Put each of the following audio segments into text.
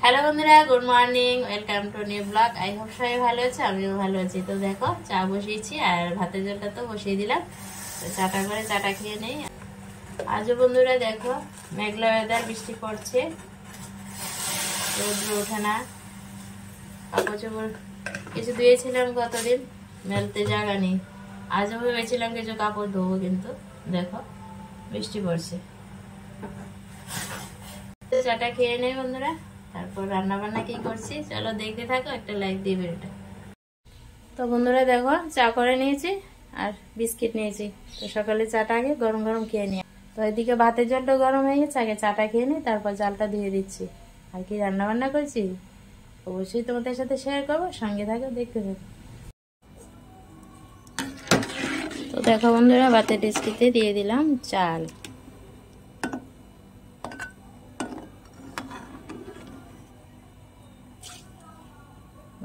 Hello বন্ধুরা, good morning, welcome to new blog. I hope সবাই ভালো আছে, আমিও ভালো আছি। তো দেখো, চা বসিয়েছি আর ভাতের জলটা তো বসিয়ে দিলাম। তো চাটা করে চাটা খেয়ে নেই। আজও বন্ধুরা দেখো, মেঘলা ওয়েদার, বৃষ্টি পড়ছে, রোদ্র ওঠে না। কাপড় চোপড় কিছু ধুয়েছিলাম কতদিন, মেলতে জায়গা নেই। আজও ভেবেছিলাম কিছু কাপড় ধোবো, কিন্তু দেখো বৃষ্টি পড়ছে। চাটা খেয়ে নেই বন্ধুরা, তারপর রান্না বান্না কি করছি চলো দেখতে থাকো, একটা লাইক দিয়ে ভিডিওটা। তো বন্ধুরা দেখো, চা করে নিয়েছি আর বিস্কিট নিয়েছি। তো সকালে চাটা আগে গরম গরম খেয়ে নিই। তো এদিকে ভাতের জলটা গরম হয়ে গেছে, আগে চাটা খেয়ে নিই, তারপর জালটা ধুয়ে দিচ্ছি। আর কি রান্না বান্না করছি অবশ্যই তোমাদের সাথে শেয়ার করবো, সঙ্গে থাকো, দেখতে থাকো। তো দেখো বন্ধুরা, ভাতের ডিস্কিতে দিয়ে দিলাম চাল।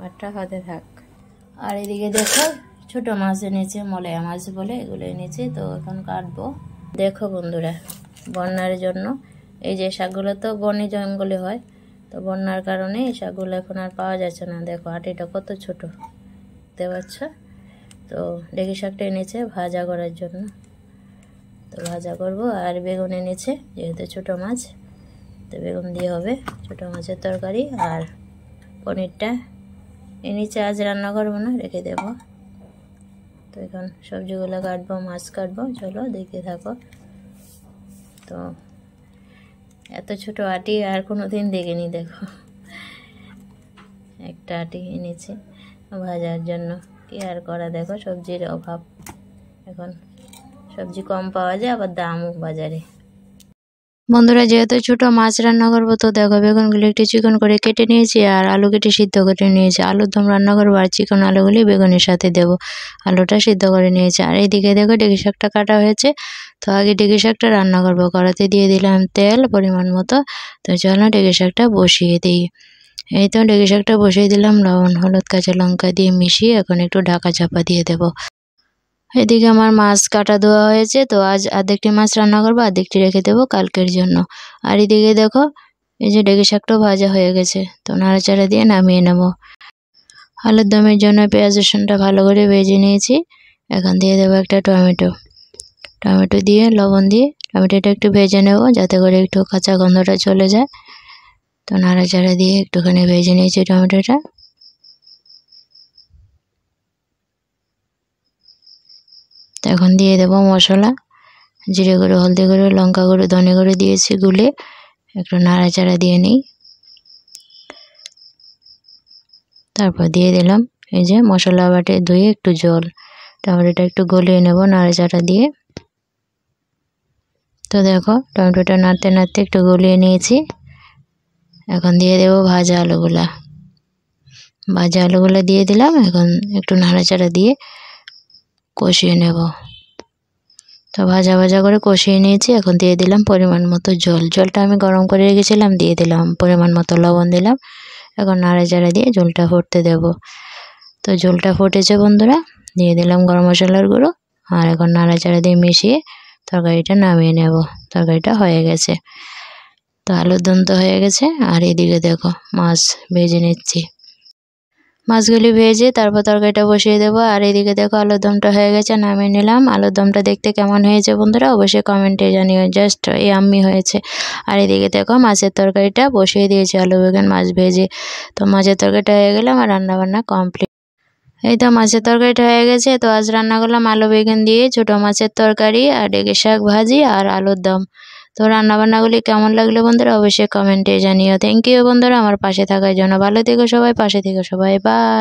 ভাতটা হতে থাক। আর এদিকে দেখো, ছোট মাছ এনেছে, মলয়া মাছ বলে, এগুলো এনেছে। তো এখন কাটবো। দেখো বন্ধুরা, বন্যার জন্য এই যে শাকগুলো তো বনে জঙ্গলে হয়, তো বন্যার কারণে এই শাকগুলো এখন আর পাওয়া যাচ্ছে না। দেখো আটিটা কত ছোট, দেখতে পাচ্ছ। তো ডেকি শাকটা এনেছে ভাজা করার জন্য, তো ভাজা করব। আর বেগুন এনেছে, যেহেতু ছোট মাছ, তো বেগুন দিয়ে হবে ছোট মাছের তরকারি। আর পনিরটা এনেছে, আজ রান্না করবো না, রেখে দেবো। তো এখন সবজিগুলো কাটবো, মাছ কাটবো, চলো দেখতে থাকো। তো এত ছোট আটি আর কোনো দিন দেখিনি। দেখো একটা আটি এনেছে ভাজার জন্য, কি আর করা। দেখো সবজির অভাব, এখন সবজি কম পাওয়া যায়, আবার দামও বাজারে। বন্ধুরা যেহেতু ছোট মাছ রান্না করবো, তো দেখো বেগুনগুলো একটু চিকন করে কেটে নিয়েছি আর আলু কেটে সিদ্ধ করে নিয়েছি। আলুর দম রান্না করবো আর চিকন আলুগুলি বেগুনের সাথে দেবো। আলুটা সিদ্ধ করে নিয়েছি। আর এইদিকে দেখো ডেকি শাকটা কাটা হয়েছে। তো আগে ডেকি শাকটা রান্না করবো। কড়াতে দিয়ে দিলাম তেল পরিমাণ মতো। তো চলো ডেকি শাকটা বসিয়ে দিই। এই তো ডেকি শাকটা বসিয়ে দিলাম, লবণ হলুদ কাঁচা লঙ্কা দিয়ে মিশিয়ে এখন একটু ঢাকা চাপা দিয়ে দেবো। এদিকে আমার মাছ কাটা ধোয়া হয়েছে। তো আজ আর্ধেকটি মাছ রান্না করবো, আর্ধেকটি রেখে দেবো কালকের জন্য। আর এদিকে দেখো, এই যে ডেকি শাকটাও ভাজা হয়ে গেছে, তো নাড়াচাড়া দিয়ে নামিয়ে নেব। আলুর দমের জন্য পেঁয়াজ রসুনটা ভালো করে ভেজে নিয়েছি। এখন দিয়ে দেবো একটা টমেটো। টমেটো দিয়ে লবণ দিয়ে টমেটোটা একটু ভেজে নেব, যাতে করে একটু কাঁচা গন্ধটা চলে যায়। তো নাড়াচাড়া দিয়ে একটুখানি ভেজে নিয়েছি টমেটোটা। এখন দিয়ে দেবো মশলা, জিরে গুঁড়ো, হলদি গুঁড়ো, লঙ্কা গুঁড়ো, ধনে গুঁড়ো দিয়েছি গুলে, একটু নাড়াচাড়া দিয়ে নিই। তারপর দিয়ে দিলাম এই যে মশলা বাটে ধুয়ে একটু জল, টমেটোটা একটু গলিয়ে নেব নাড়াচাড়া দিয়ে। তো দেখো টমেটোটা নাড়তে নাড়তে একটু গলিয়ে নিয়েছি। এখন দিয়ে দেবো ভাজা আলুগুলা। ভাজা আলুগুলো দিয়ে দিলাম, এখন একটু নাড়াচাড়া দিয়ে কষিয়ে নেব। তো ভাজা ভাজা করে কষিয়ে নিয়েছি। এখন দিয়ে দিলাম পরিমাণ মতো জল। জলটা আমি গরম করে রেখেছিলাম, দিয়ে দিলাম পরিমাণ মতো লবণ দিলাম। এখন নাড়াচাড়া দিয়ে জলটা ফুটতে দেব। তো জলটা ফুটেছে বন্ধুরা, দিয়ে দিলাম গরম মশলার গুঁড়ো। আর এখন নাড়াচাড়া দিয়ে মিশিয়ে তরকারিটা নামিয়ে নেব। তরকারিটা হয়ে গেছে। তো আলুর দম তো হয়ে গেছে। আর এদিকে দেখো মাছ ভেজে নিচ্ছি। মাছগুলি ভেজে তারপর তরকারিটা বসিয়ে দেবো। আর এদিকে দেখো আলুর দমটা হয়ে গেছে, নামিয়ে নিলাম। আলুর দমটা দেখতে কেমন হয়েছে বন্ধুরা অবশ্যই কমেন্টে জানিও, জাস্ট ইয়াম্মি হয়েছে। আর এদিকে দেখো মাছের তরকারিটা বসিয়ে দিয়েছি, আলু বেগুন মাছ ভেজে। তো মাছের তরকারিটা হয়ে গেলে আমার রান্নাবান্না কমপ্লিট। এই তো মাছের তরকারিটা হয়ে গেছে। তো আজ রান্না করলাম আলু বেগুন দিয়ে ছোট মাছের তরকারি আর ডেকে শাক ভাজি আর আলুর দম। তো রান্নাবান্নাগুলি কেমন লাগলো বন্ধুরা অবশ্যই কমেন্টে জানিও। থ্যাংক ইউ বন্ধুরা আমার পাশে থাকার জন্য। ভালো থেকো সবাই, পাশে থেকো সবাই, বাই।